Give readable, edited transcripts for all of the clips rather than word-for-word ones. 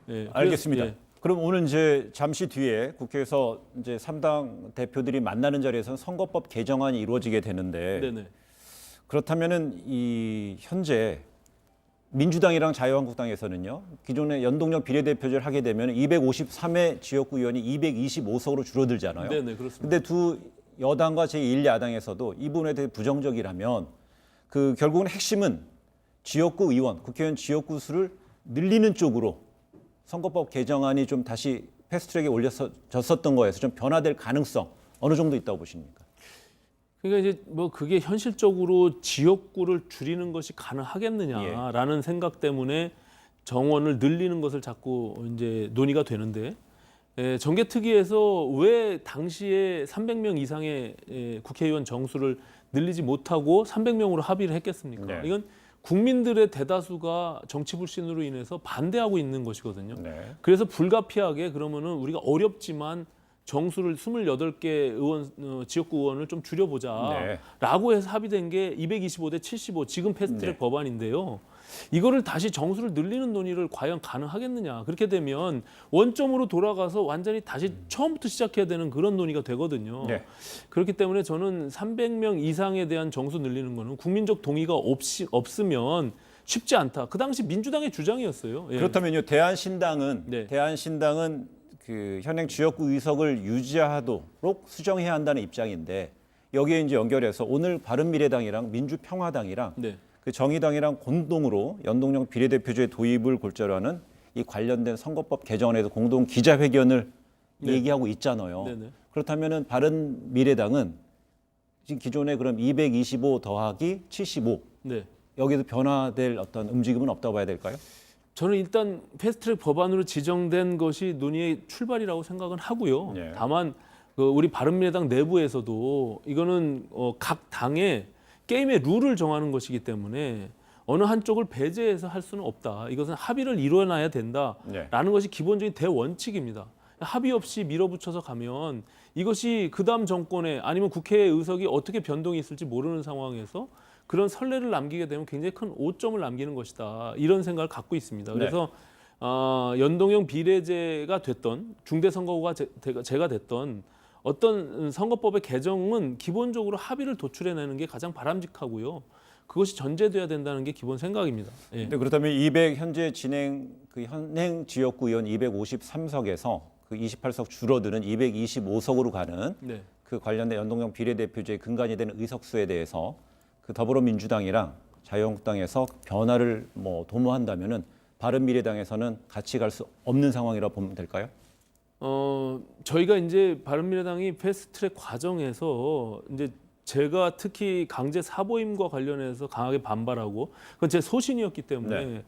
예, 알겠습니다. 예. 그럼 오늘 이제 잠시 뒤에 국회에서 이제 3당 대표들이 만나는 자리에서는 선거법 개정안이 이루어지게 되는데 네네. 그렇다면은 이 현재 민주당이랑 자유한국당에서는요. 기존의 연동형 비례대표제를 하게 되면 253의 지역구 의원이 225석으로 줄어들잖아요. 네네, 그렇습니다. 근데 두 여당과 제1야당에서도 이 부분에 대해 부정적이라면 그 결국은 핵심은 지역구 의원, 국회의원 지역구 수를 늘리는 쪽으로 선거법 개정안이 좀 다시 패스트트랙에 올려졌었던 거에서 좀 변화될 가능성 어느 정도 있다고 보십니까? 그러니까 이제 뭐 그게 현실적으로 지역구를 줄이는 것이 가능하겠느냐라는 생각 때문에 정원을 늘리는 것을 자꾸 이제 논의가 되는데 정개특위에서 왜 당시에 300명 이상의 국회의원 정수를 늘리지 못하고 300명으로 합의를 했겠습니까? 네. 이건 국민들의 대다수가 정치 불신으로 인해서 반대하고 있는 것이거든요. 네. 그래서 불가피하게 그러면은 우리가 어렵지만 정수를 28개 의원 지역구 의원을 좀 줄여보자라고 해서 합의된 게 225대 75 지금 패스트트랙 네. 법안인데요. 이거를 다시 정수를 늘리는 논의를 과연 가능하겠느냐. 그렇게 되면 원점으로 돌아가서 완전히 다시 처음부터 시작해야 되는 그런 논의가 되거든요. 네. 그렇기 때문에 저는 300명 이상에 대한 정수 늘리는 거는 국민적 동의가 없으면 쉽지 않다. 그 당시 민주당의 주장이었어요. 예. 그렇다면요. 대한신당은 네. 그 현행 지역구 의석을 유지하도록 수정해야 한다는 입장인데 여기에 이제 연결해서 오늘 바른미래당이랑 민주평화당이랑 네. 그 정의당이랑 공동으로 연동형 비례대표제 도입을 골자로 하는 이 관련된 선거법 개정안에서 공동 기자회견을 네. 얘기하고 있잖아요. 네네. 그렇다면은 바른미래당은 지금 기존에 그럼 225 더하기 75 네. 여기서 변화될 어떤 움직임은 없다고 봐야 될까요? 저는 일단 패스트트랙 법안으로 지정된 것이 논의의 출발이라고 생각은 하고요. 네. 다만 우리 바른미래당 내부에서도 이거는 각 당의 게임의 룰을 정하는 것이기 때문에 어느 한쪽을 배제해서 할 수는 없다. 이것은 합의를 이뤄놔야 된다라는 것이 기본적인 대원칙입니다. 합의 없이 밀어붙여서 가면 이것이 그다음 정권에 아니면 국회의 의석이 어떻게 변동이 있을지 모르는 상황에서 그런 선례를 남기게 되면 굉장히 큰 오점을 남기는 것이다. 이런 생각을 갖고 있습니다. 그래서 연동형 비례제가 됐던 중대선거구가 제가 됐던 어떤 선거법의 개정은 기본적으로 합의를 도출해내는 게 가장 바람직하고요. 그것이 전제돼야 된다는 게 기본 생각입니다. 예. 네, 그렇다면 현재 진행 그 현행 지역구 의원 253석에서 그 28석 줄어드는 225석으로 가는 네. 그 관련된 연동형 비례대표제의 근간이 되는 의석수에 대해서 그 더불어민주당이랑 자유한국당에서 변화를 도모한다면은 바른미래당에서는 같이 갈 수 없는 상황이라 보면 될까요? 저희가 이제 바른미래당이 패스트트랙 과정에서 이제 제가 특히 강제 사보임과 관련해서 강하게 반발하고 그건 제 소신이었기 때문에 네.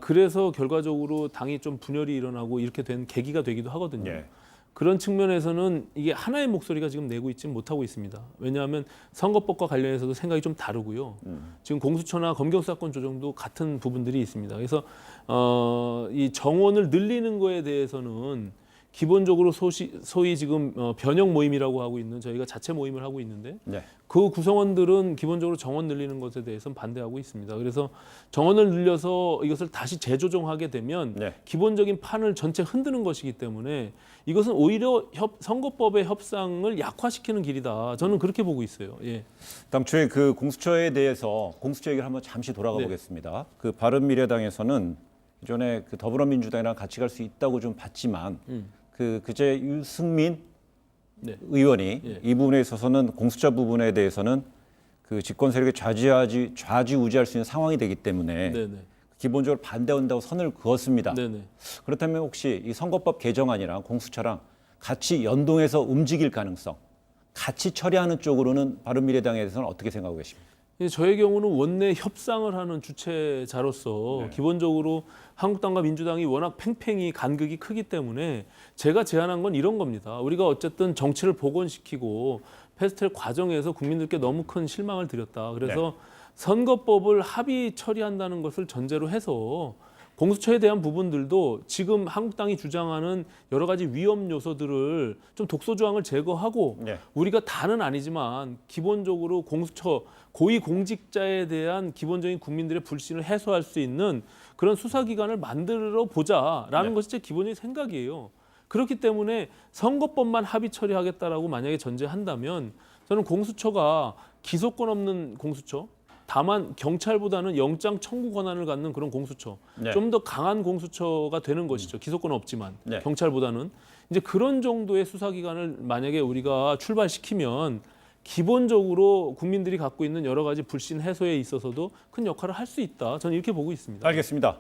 그래서 결과적으로 당이 좀 분열이 일어나고 이렇게 된 계기가 되기도 하거든요. 예. 그런 측면에서는 이게 하나의 목소리가 지금 내고 있지 못하고 있습니다. 왜냐하면 선거법과 관련해서도 생각이 좀 다르고요. 지금 공수처나 검경수사권 조정도 같은 부분들이 있습니다. 그래서 이 정원을 늘리는 거에 대해서는 기본적으로 소위 지금 변형 모임이라고 하고 있는 저희가 자체 모임을 하고 있는데 네. 그 구성원들은 기본적으로 정원 늘리는 것에 대해서는 반대하고 있습니다. 그래서 정원을 늘려서 이것을 다시 재조정하게 되면 네. 기본적인 판을 전체 흔드는 것이기 때문에 이것은 오히려 선거법의 협상을 약화시키는 길이다. 저는 그렇게 보고 있어요. 예. 당초에 그 공수처에 대해서 공수처 얘기를 한번 잠시 돌아가 네. 보겠습니다. 그 바른미래당에서는 기존에 그 더불어민주당이랑 같이 갈 수 있다고 좀 봤지만 그제 유승민 네. 의원이 예. 이 부분에 있어서는 공수처 부분에 대해서는 그 집권 세력이 좌지우지할 수 있는 상황이 되기 때문에 네네. 기본적으로 반대한다고 선을 그었습니다. 네네. 그렇다면 혹시 이 선거법 개정안이랑 공수처랑 같이 연동해서 움직일 가능성, 같이 처리하는 쪽으로는 바른미래당에 대해서는 어떻게 생각하고 계십니까? 저의 경우는 원내 협상을 하는 주체자로서 네. 기본적으로 한국당과 민주당이 워낙 팽팽히 간극이 크기 때문에 제가 제안한 건 이런 겁니다. 우리가 어쨌든 정치를 복원시키고 패스트트랙 과정에서 국민들께 너무 큰 실망을 드렸다. 그래서 선거법을 합의 처리한다는 것을 전제로 해서 공수처에 대한 부분들도 지금 한국당이 주장하는 여러 가지 위험 요소들을 좀 독소 조항을 제거하고 네. 우리가 다는 아니지만 기본적으로 공수처 고위 공직자에 대한 기본적인 국민들의 불신을 해소할 수 있는 그런 수사기관을 만들어 보자라는 네. 것이 제 기본적인 생각이에요. 그렇기 때문에 선거법만 합의 처리하겠다라고 만약에 전제한다면 저는 공수처가 기소권 없는 공수처, 다만 경찰보다는 영장 청구 권한을 갖는 그런 공수처, 네. 좀 더 강한 공수처가 되는 것이죠. 기소권 없지만 네. 경찰보다는 이제 그런 정도의 수사기관을 만약에 우리가 출발시키면 기본적으로 국민들이 갖고 있는 여러 가지 불신 해소에 있어서도 큰 역할을 할 수 있다. 저는 이렇게 보고 있습니다. 알겠습니다.